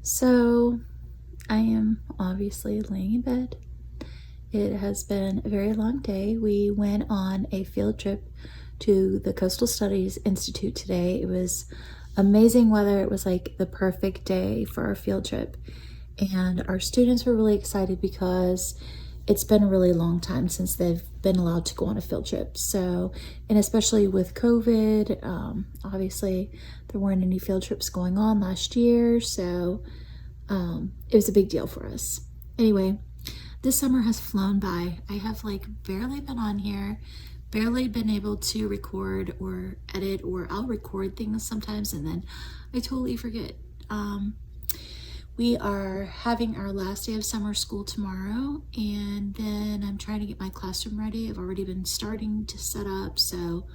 So I am obviously laying in bed. It has been a very long day. We went on a field trip to the Coastal Studies Institute today. It was amazing weather. It was like the perfect day for our field trip. And our students were really excited because it's been a really long time since they've been allowed to go on a field trip. So, and especially with COVID, obviously there weren't any field trips going on last year. So it was a big deal for us. Anyway, this summer has flown by. I have like barely been on here, barely been able to record or edit, or I'll record things sometimes and then I totally forget. We are having our last day of summer school tomorrow, and then I'm trying to get my classroom ready. I've already been starting to set up, so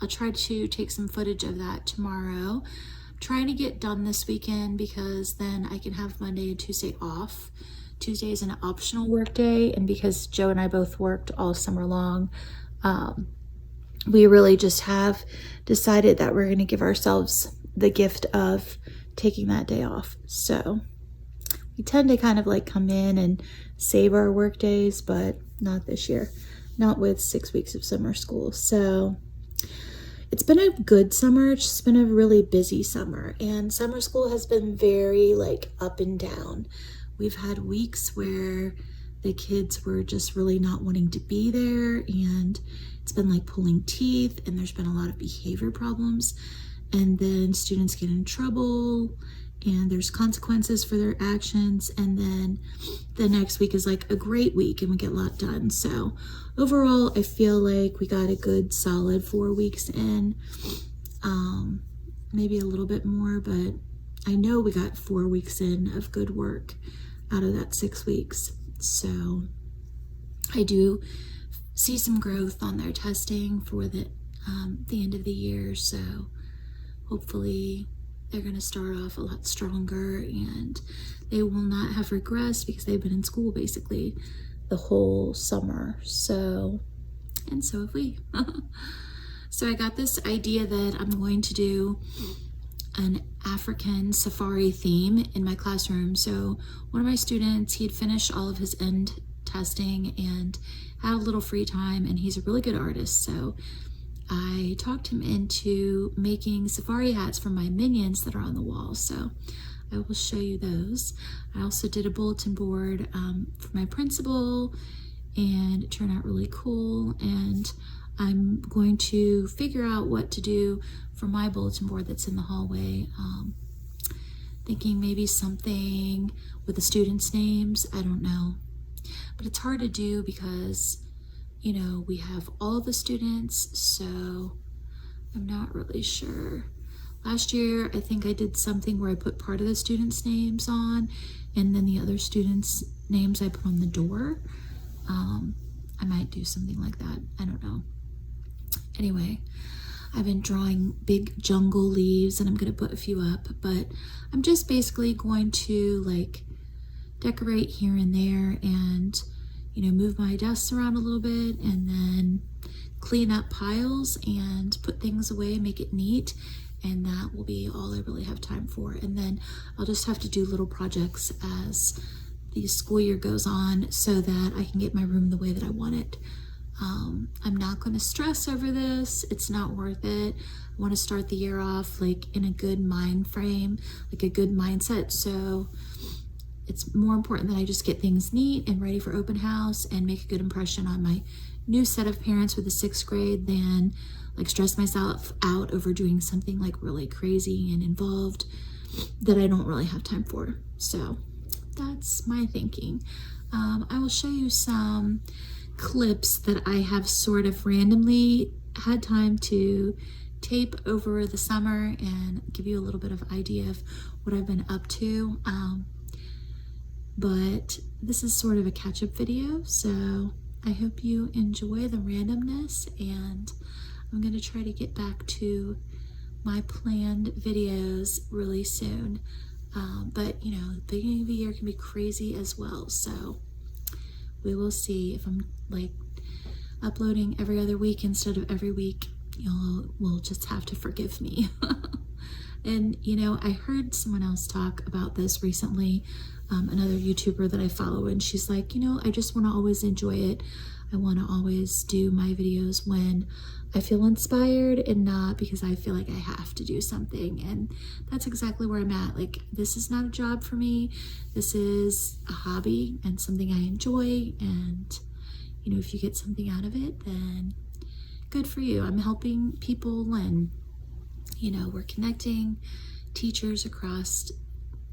I'll try to take some footage of that tomorrow. I'm trying to get done this weekend because then I can have Monday and Tuesday off. Tuesday is an optional work day, and because Joe and I both worked all summer long, we really just have decided that we're going to give ourselves the gift of taking that day off. So we tend to kind of like come in and save our work days, but not this year, not with 6 weeks of summer school. So it's been a good summer. It's just been a really busy summer, and summer school has been very like up and down. We've had weeks where the kids were just really not wanting to be there, and it's been like pulling teeth, and there's been a lot of behavior problems. And then students get in trouble and there's consequences for their actions. And then the next week is like a great week and we get a lot done. So overall, I feel like we got a good solid 4 weeks in, maybe a little bit more, but I know we got 4 weeks in of good work out of that 6 weeks. So I do see some growth on their testing for the end of the year. So hopefully they're going to start off a lot stronger and they will not have regressed because they've been in school basically the whole summer. So, and so have we. So I got this idea that I'm going to do an African safari theme in my classroom. So one of my students, he had finished all of his end testing and had a little free time, and he's a really good artist. So I talked him into making safari hats for my minions that are on the wall. So I will show you those. I also did a bulletin board for my principal, and it turned out really cool. And I'm going to figure out what to do for my bulletin board that's in the hallway. Thinking maybe something with the students' names. I don't know. But it's hard to do because you know, we have all the students, so I'm not really sure. Last year, I think I did something where I put part of the students' names on, and then the other students' names I put on the door. I might do something like that. I don't know. Anyway, I've been drawing big jungle leaves, and I'm going to put a few up, but I'm just basically going to like decorate here and there and you know, move my desks around a little bit and then clean up piles and put things away, make it neat. And that will be all I really have time for. And then I'll just have to do little projects as the school year goes on so that I can get my room the way that I want it. I'm not going to stress over this. It's not worth it. I want to start the year off like in a good mind frame, like a good mindset. So it's more important that I just get things neat and ready for open house and make a good impression on my new set of parents with the 6th grade than like stress myself out over doing something like really crazy and involved that I don't really have time for. So that's my thinking. I will show you some clips that I have sort of randomly had time to tape over the summer and give you a little bit of idea of what I've been up to. But this is sort of a catch-up video, so I hope you enjoy the randomness, and I'm going to try to get back to my planned videos really soon. But, you know, the beginning of the year can be crazy as well, so we will see. If I'm, like, uploading every other week instead of every week, y'all will just have to forgive me. And you know, I heard someone else talk about this recently, another YouTuber that I follow, and she's like, you know, I just want to always enjoy it. I want to always do my videos when I feel inspired and not because I feel like I have to do something. And that's exactly where I'm at. Like, this is not a job for me. This is a hobby and something I enjoy. And, you know, if you get something out of it, then good for you. I'm helping people, and, you know, we're connecting teachers across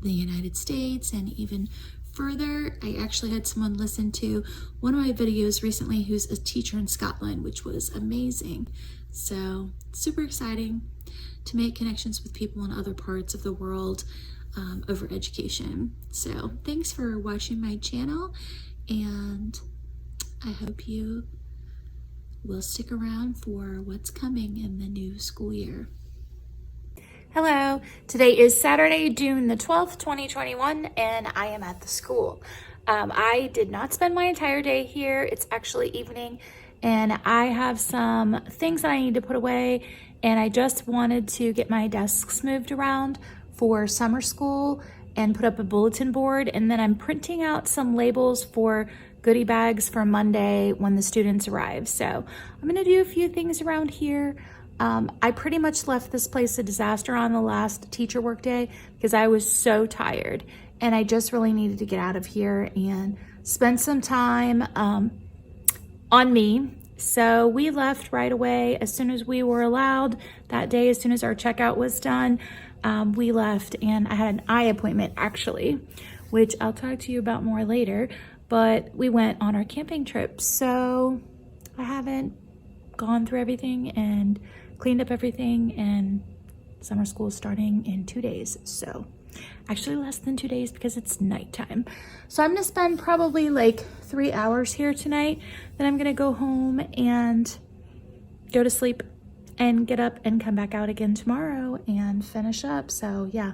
the United States and even further. I actually had someone listen to one of my videos recently who's a teacher in Scotland, which was amazing. So super exciting to make connections with people in other parts of the world over education. So thanks for watching my channel, and I hope you will stick around for what's coming in the new school year. Hello, today is Saturday, June the 12th, 2021, and I am at the school. I did not spend my entire day here. It's actually evening, and I have some things that I need to put away, and I just wanted to get my desks moved around for summer school and put up a bulletin board, and then I'm printing out some labels for goodie bags for Monday when the students arrive. So I'm gonna do a few things around here. I pretty much left this place a disaster on the last teacher work day because I was so tired, and I just really needed to get out of here and spend some time on me. So we left right away as soon as we were allowed that day. As soon as our checkout was done, we left, and I had an eye appointment actually, which I'll talk to you about more later, but we went on our camping trip. So I haven't gone through everything and cleaned up everything, and summer school is starting in 2 days. So actually less than 2 days because it's nighttime. So I'm gonna spend probably like 3 hours here tonight. Then I'm gonna go home and go to sleep and get up and come back out again tomorrow and finish up. So yeah,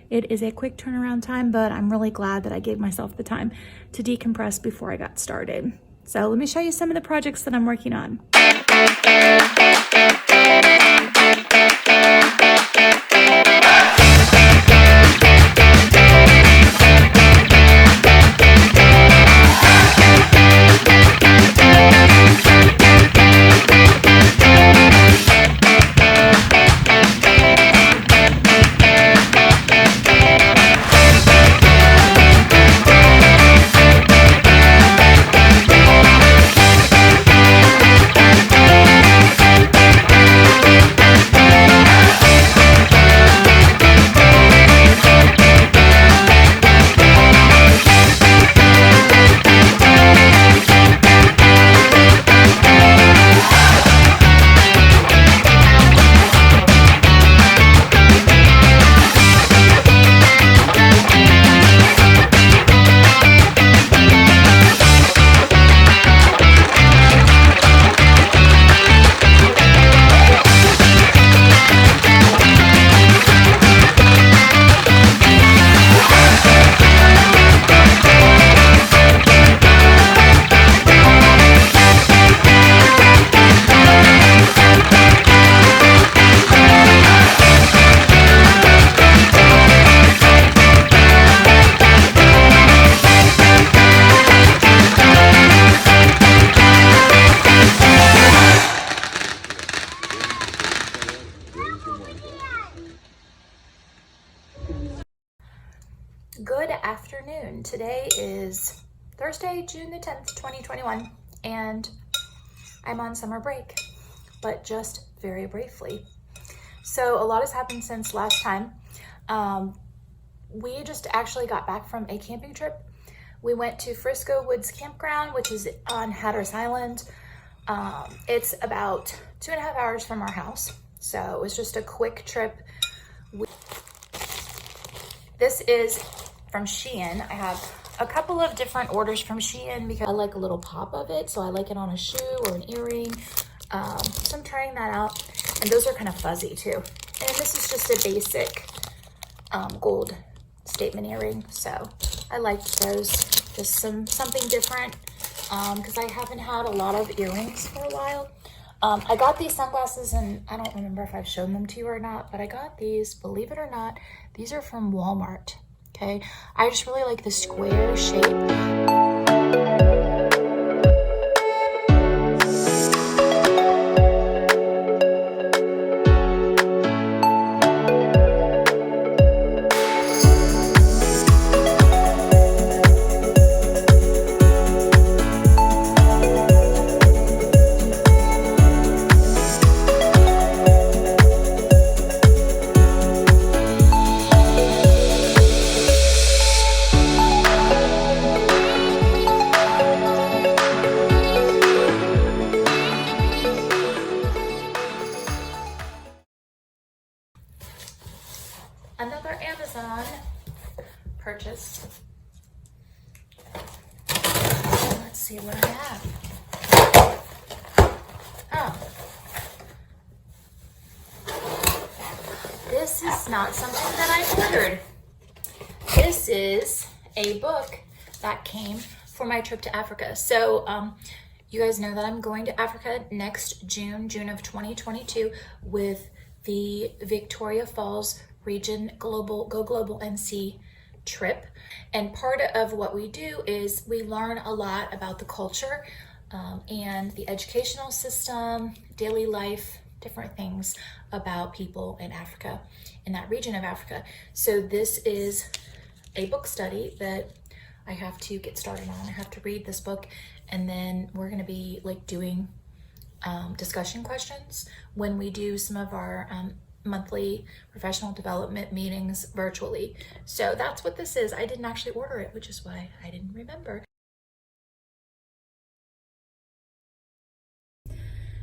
it is a quick turnaround time, but I'm really glad that I gave myself the time to decompress before I got started. So let me show you some of the projects that I'm working on. Good afternoon. Today is Thursday, June the 10th, 2021, and I'm on summer break, but just very briefly. So a lot has happened since last time. We just actually got back from a camping trip. We went to Frisco Woods Campground, which is on Hatteras Island. It's about 2.5 hours from our house, so it was just a quick trip. This is from Shein. I have a couple of different orders from Shein because I like a little pop of it, so I like it on a shoe or an earring. So I'm trying that out, and those are kind of fuzzy too. And this is just a basic gold statement earring, so I liked those. Just something different because I haven't had a lot of earrings for a while. I got these sunglasses, and I don't remember if I've shown them to you or not, but I got these, believe it or not, these are from Walmart, okay? I just really like the square shape. Another Amazon purchase. Let's see what I have. Oh. This is not something that I ordered. This is a book that came for my trip to Africa. So, you guys know that I'm going to Africa next June of 2022 with the Victoria Falls Region Go Global NC trip. And part of what we do is we learn a lot about the culture and the educational system, daily life, different things about people in Africa, in that region of Africa. So this is a book study that I have to get started on. I have to read this book, and then we're gonna be like doing discussion questions when we do some of our monthly professional development meetings virtually. So that's what this is. I didn't actually order it, which is why I didn't remember.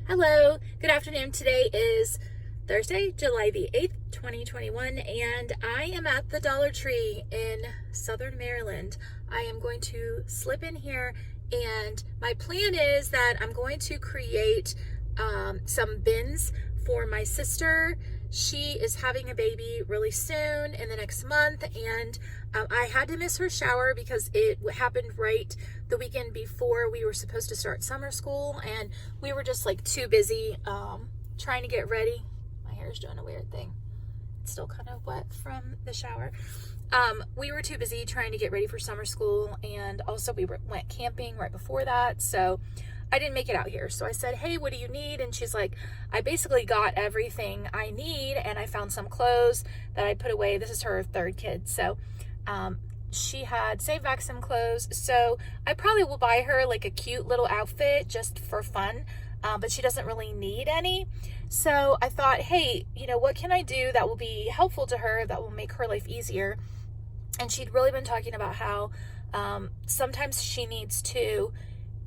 Hello, good afternoon. Today is Thursday, July the 8th, 2021, and I am at the Dollar Tree in Southern Maryland. I am going to slip in here, and my plan is that I'm going to create some bins for my sister. She is having a baby really soon in the next month, and I had to miss her shower because it happened right the weekend before we were supposed to start summer school, and we were just like too busy trying to get ready. My hair is doing a weird thing. It's still kind of wet from the shower. We were too busy trying to get ready for summer school, and also we went camping right before that, so I didn't make it out here. So I said, hey, what do you need? And she's like, I basically got everything I need, and I found some clothes that I put away. This is her third kid, so she had saved back some clothes, so I probably will buy her like a cute little outfit just for fun, but she doesn't really need any. So I thought, hey, you know, what can I do that will be helpful to her, that will make her life easier? And she'd really been talking about how sometimes she needs to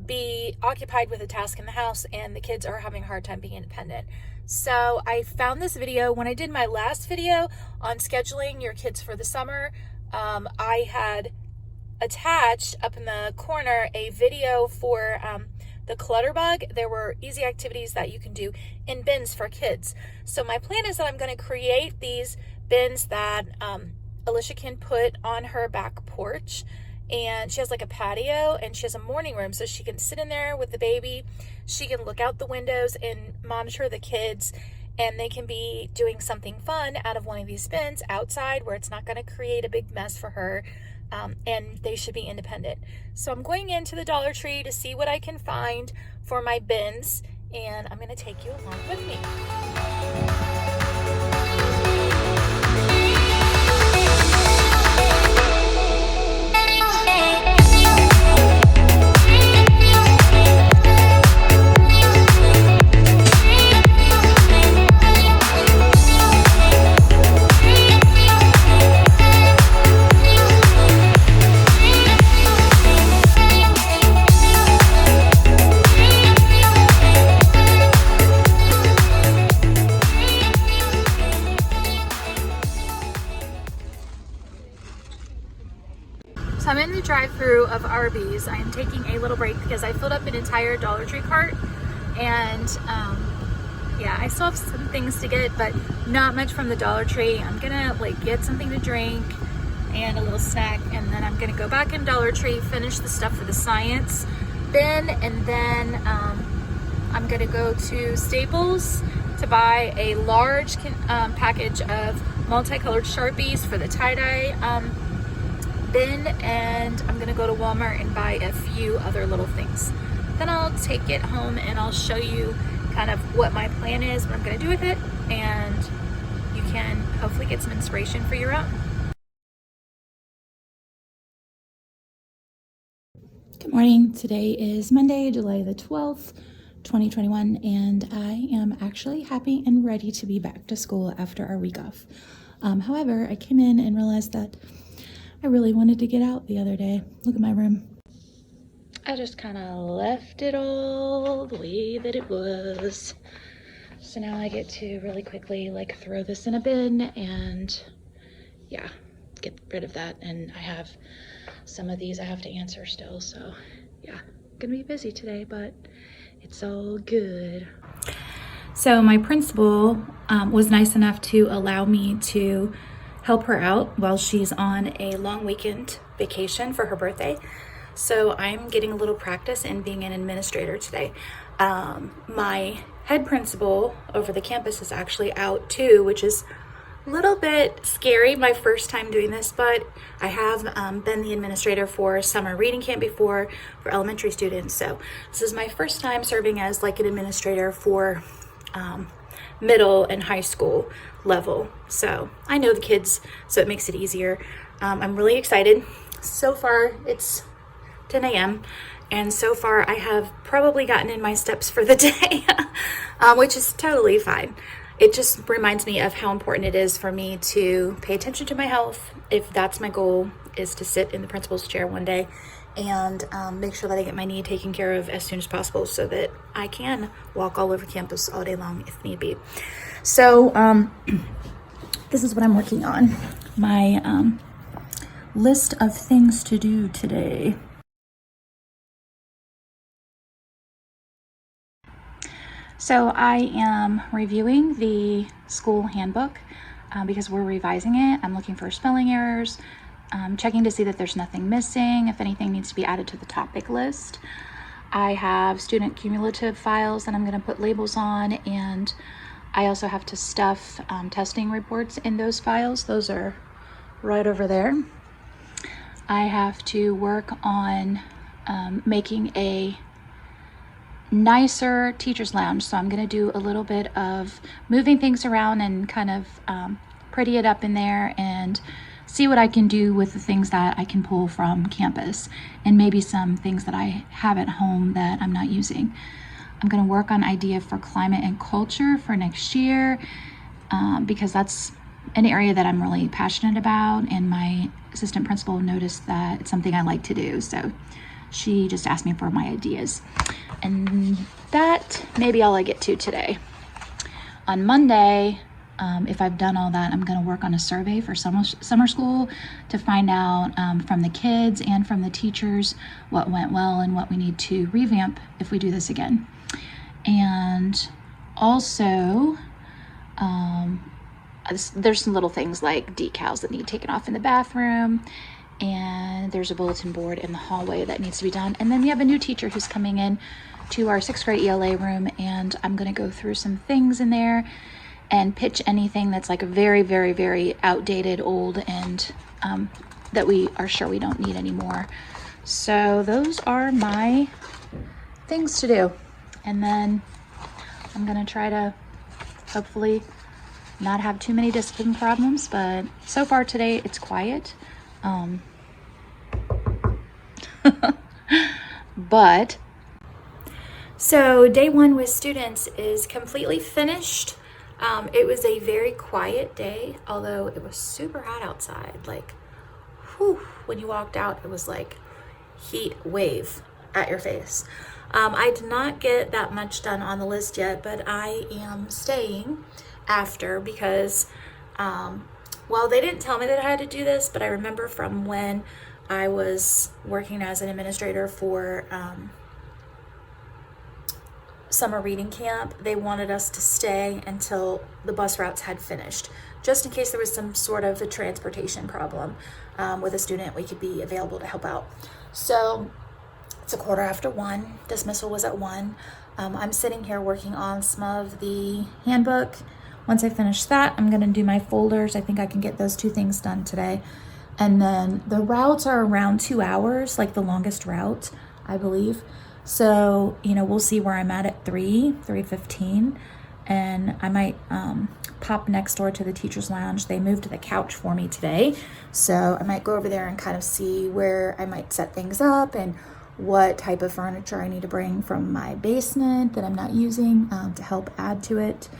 be occupied with a task in the house, and the kids are having a hard time being independent. So I found this video when I did my last video on scheduling your kids for the summer. I had attached up in the corner a video for the clutter bug. There were easy activities that you can do in bins for kids. So my plan is that I'm going to create these bins that Alicia can put on her back porch. And she has like a patio, and she has a morning room, so she can sit in there with the baby. She can look out the windows and monitor the kids, and they can be doing something fun out of one of these bins outside where it's not going to create a big mess for her, and they should be independent. So I'm going into the Dollar Tree to see what I can find for my bins, and I'm going to take you along with me. So I'm in the drive-thru of Arby's. I am taking a little break because I filled up an entire Dollar Tree cart, and yeah, I still have some things to get, but not much from the Dollar Tree. I'm gonna like get something to drink and a little snack, and then I'm gonna go back in Dollar Tree, finish the stuff for the science bin, and then I'm gonna go to Staples to buy a large package of multicolored Sharpies for the tie-dye bin, and I'm gonna go to Walmart and buy a few other little things. Then I'll take it home and I'll show you kind of what my plan is, what I'm gonna do with it, and you can hopefully get some inspiration for your own. Good morning. Today is Monday, July the 12th, 2021, and I am actually happy and ready to be back to school after our week off. However, I came in and realized that I really wanted to get out the other day. Look at my room. I just kind of left it all the way that it was. So now I get to really quickly like throw this in a bin and yeah, get rid of that. And I have some of these I have to answer still. So yeah, gonna be busy today, but it's all good. So my principal was nice enough to allow me to help her out while she's on a long weekend vacation for her birthday. So I'm getting a little practice in being an administrator today. My head principal over the campus is actually out too, which is a little bit scary, my first time doing this, but I have been the administrator for summer reading camp before for elementary students. So this is my first time serving as like an administrator for middle and high school level. So I know the kids, so it makes it easier. I'm really excited. So far it's 10 a.m. and so far I have probably gotten in my steps for the day, which is totally fine. It just reminds me of how important it is for me to pay attention to my health. If that's my goal, is to sit in the principal's chair one day and make sure that I get my knee taken care of as soon as possible so that I can walk all over campus all day long if need be. So this is what I'm working on. My list of things to do today. So I am reviewing the school handbook because we're revising it. I'm looking for spelling errors, checking to see that there's nothing missing, if anything needs to be added to the topic list. I have student cumulative files that I'm going to put labels on, and I also have to stuff testing reports in those files. Those are right over there. I have to work on making a nicer teacher's lounge. So I'm going to do a little bit of moving things around and kind of pretty it up in there and see what I can do with the things that I can pull from campus and maybe some things that I have at home that I'm not using. I'm going to work on idea for climate and culture for next year because that's an area that I'm really passionate about, and my assistant principal noticed that it's something I like to do. So she just asked me for my ideas. And that may be all I get to today. On Monday, if I've done all that, I'm going to work on a survey for summer school to find out from the kids and from the teachers what went well and what we need to revamp if we do this again. And also, there's some little things like decals that need taken off in the bathroom, and there's a bulletin board in the hallway that needs to be done. And then we have a new teacher who's coming in to our 6th grade ELA room, and I'm going to go through some things in there and pitch anything that's like very, very, very outdated, old, and that we are sure we don't need anymore. So those are my things to do. And then I'm going to try to hopefully not have too many discipline problems, but so far today it's quiet. But so day one with students is completely finished. It was a very quiet day, although it was super hot outside. Like, whew, when you walked out, it was like heat wave at your face. I did not get that much done on the list yet, but I am staying after because, well, they didn't tell me that I had to do this, but I remember from when I was working as an administrator for summer reading camp, they wanted us to stay until the bus routes had finished, just in case there was some sort of a transportation problem with a student, we could be available to help out. So It's 1:15. Dismissal was at 1. I'm sitting here working on some of the handbook. Once I finish that, I'm going to do my folders. I think I can get those 2 things done today. And then the routes are around 2 hours, like the longest route, I believe. So, you know, we'll see where I'm at 3:15. And I might pop next door to the teacher's lounge. They moved the couch for me today. So I might go over there and kind of see where I might set things up and what type of furniture I need to bring from my basement that I'm not using to help add to it.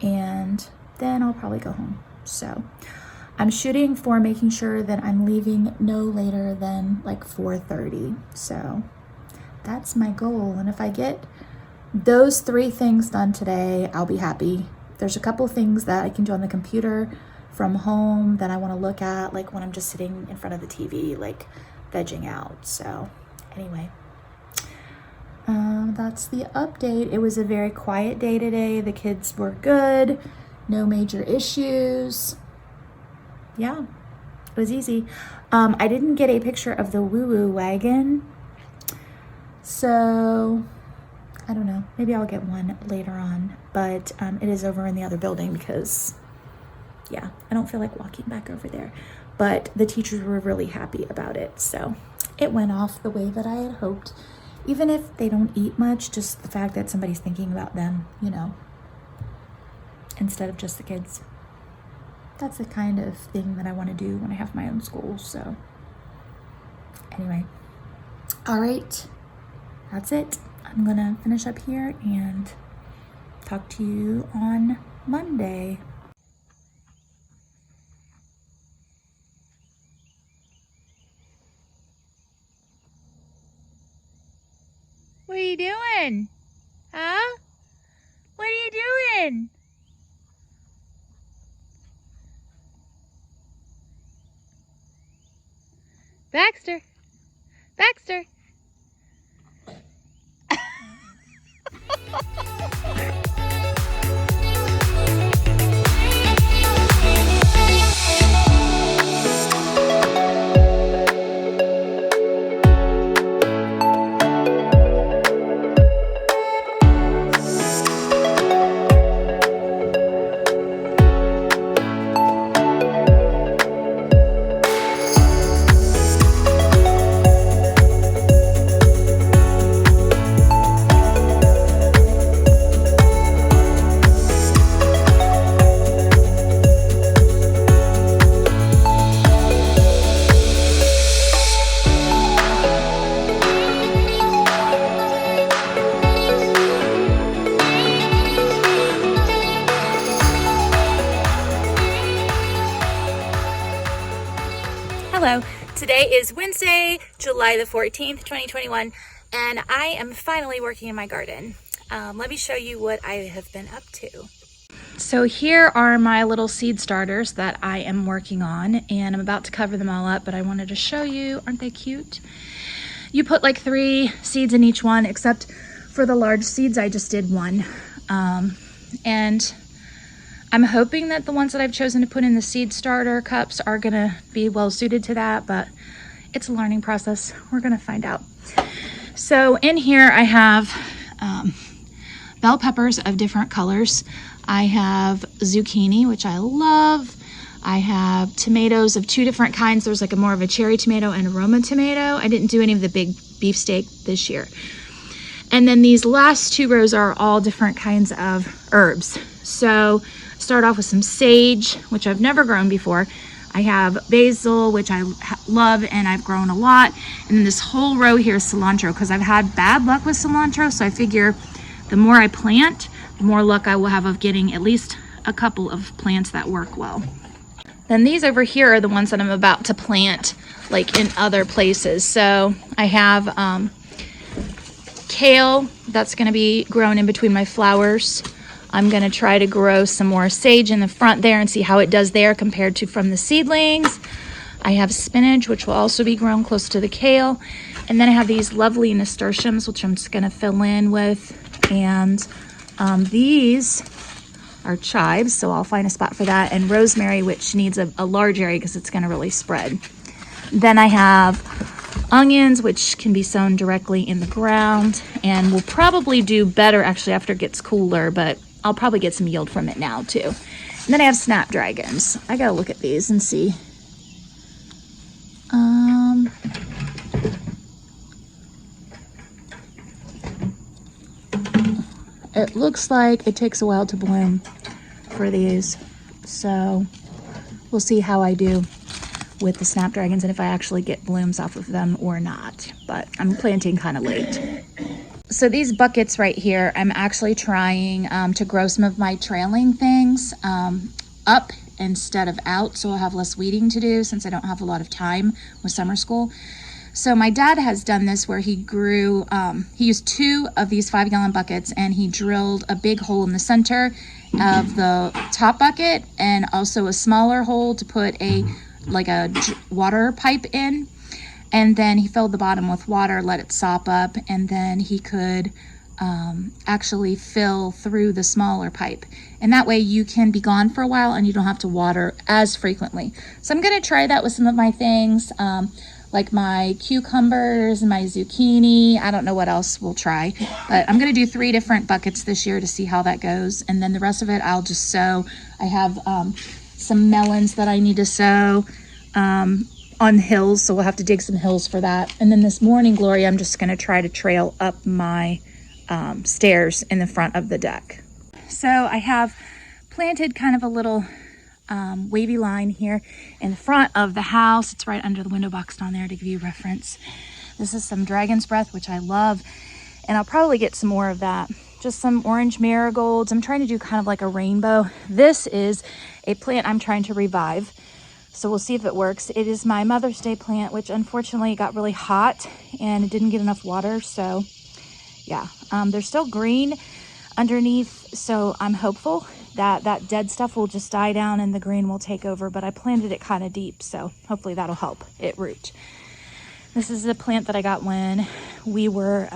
And then I'll probably go home. So I'm shooting for making sure that I'm leaving no later than like 4:30. So that's my goal. And if I get those 3 things done today, I'll be happy. There's a couple things that I can do on the computer from home that I want to look at, like when I'm just sitting in front of the TV, like vegging out. So anyway, that's the update. It was a very quiet day today. The kids were good. No major issues. Yeah, it was easy. I didn't get a picture of the woo-woo wagon. So I don't know. Maybe I'll get one later on. But it is over in the other building because, yeah, I don't feel like walking back over there. But the teachers were really happy about it. So it went off the way that I had hoped. Even if they don't eat much, just the fact that somebody's thinking about them, you know, instead of just the kids. That's the kind of thing that I want to do when I have my own school. So anyway, all right, that's it. I'm going to finish up here and talk to you on Monday. What are you doing? Huh? What are you doing? Baxter. Baxter. Hello, today is Wednesday, July the 14th, 2021, and I am finally working in my garden. Let me show you what I have been up to. So here are my little seed starters that I am working on, and I'm about to cover them all up, but I wanted to show you. Aren't they cute? You put like 3 seeds in each one, except for the large seeds, I just did 1. And I'm hoping that the ones that I've chosen to put in the seed starter cups are gonna be well suited to that, but it's a learning process. We're gonna find out. So in here I have bell peppers of different colors. I have zucchini, which I love. I have tomatoes of 2 different kinds. There's like a more of a cherry tomato and a Roma tomato. I didn't do any of the big beefsteak this year. And then these last 2 rows are all different kinds of herbs. So start off with some sage, which I've never grown before. I have basil, which I love and I've grown a lot. And then this whole row here is cilantro because I've had bad luck with cilantro. So I figure the more I plant, the more luck I will have of getting at least a couple of plants that work well. Then these over here are the ones that I'm about to plant like in other places. So I have kale that's going to be grown in between my flowers. I'm going to try to grow some more sage in the front there and see how it does there compared to from the seedlings. I have spinach, which will also be grown close to the kale. And then I have these lovely nasturtiums, which I'm just going to fill in with. And these are chives, so I'll find a spot for that. And rosemary, which needs a large area because it's going to really spread. Then I have onions, which can be sown directly in the ground, and will probably do better actually after it gets cooler, but I'll probably get some yield from it now too. And then I have snapdragons. I gotta look at these and see. It looks like it takes a while to bloom for these, so we'll see how I do with the snapdragons and if I actually get blooms off of them or not, but I'm planting kind of late. So these buckets right here, I'm actually trying to grow some of my trailing things up instead of out, so I'll have less weeding to do since I don't have a lot of time with summer school. So my dad has done this where he grew, he used 2 of these 5-gallon buckets and he drilled a big hole in the center of the top bucket and also a smaller hole to put a water pipe in. And then he filled the bottom with water, let it sop up, and then he could actually fill through the smaller pipe. And that way you can be gone for a while and you don't have to water as frequently. So I'm gonna try that with some of my things, like my cucumbers and my zucchini. I don't know what else we'll try, but I'm gonna do 3 different buckets this year to see how that goes. And then the rest of it I'll just sow. I have some melons that I need to sow on hills, so we'll have to dig some hills for that. And then this morning glory, I'm just gonna try to trail up my stairs in the front of the deck. So I have planted kind of a little wavy line here in the front of the house. It's right under the window box down there to give you reference. This is some dragon's breath, which I love, and I'll probably get some more of that. Just some orange marigolds. I'm trying to do kind of like a rainbow. This is a plant I'm trying to revive, so we'll see if it works. It is my Mother's Day plant, which unfortunately got really hot and it didn't get enough water, so yeah. They're still green underneath, so I'm hopeful that that dead stuff will just die down and the green will take over, but I planted it kind of deep, so hopefully that'll help it root. This is a plant that I got when we were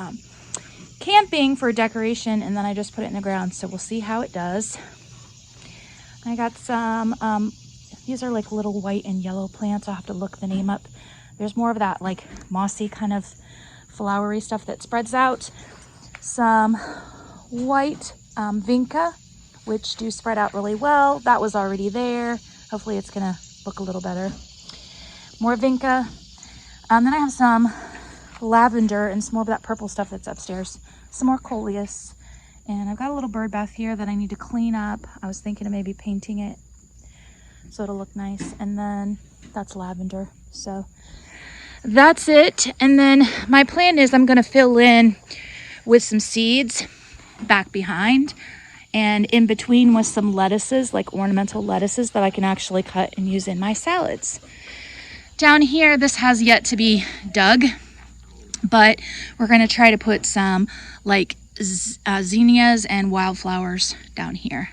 camping for decoration, and then I just put it in the ground, so we'll see how it does. I got some, these are like little white and yellow plants. I'll have to look the name up. There's more of that like mossy kind of flowery stuff that spreads out. Some white vinca, which do spread out really well. That was already there. Hopefully it's gonna look a little better. More vinca. Then I have some lavender and some more of that purple stuff that's upstairs. Some more coleus. And I've got a little bird bath here that I need to clean up. I was thinking of maybe painting it so it'll look nice. And then that's lavender. So that's it. And then my plan is I'm gonna fill in with some seeds back behind and in between with some lettuces, like ornamental lettuces that I can actually cut and use in my salads. Down here, this has yet to be dug, but we're gonna try to put some like zinnias and wildflowers down here.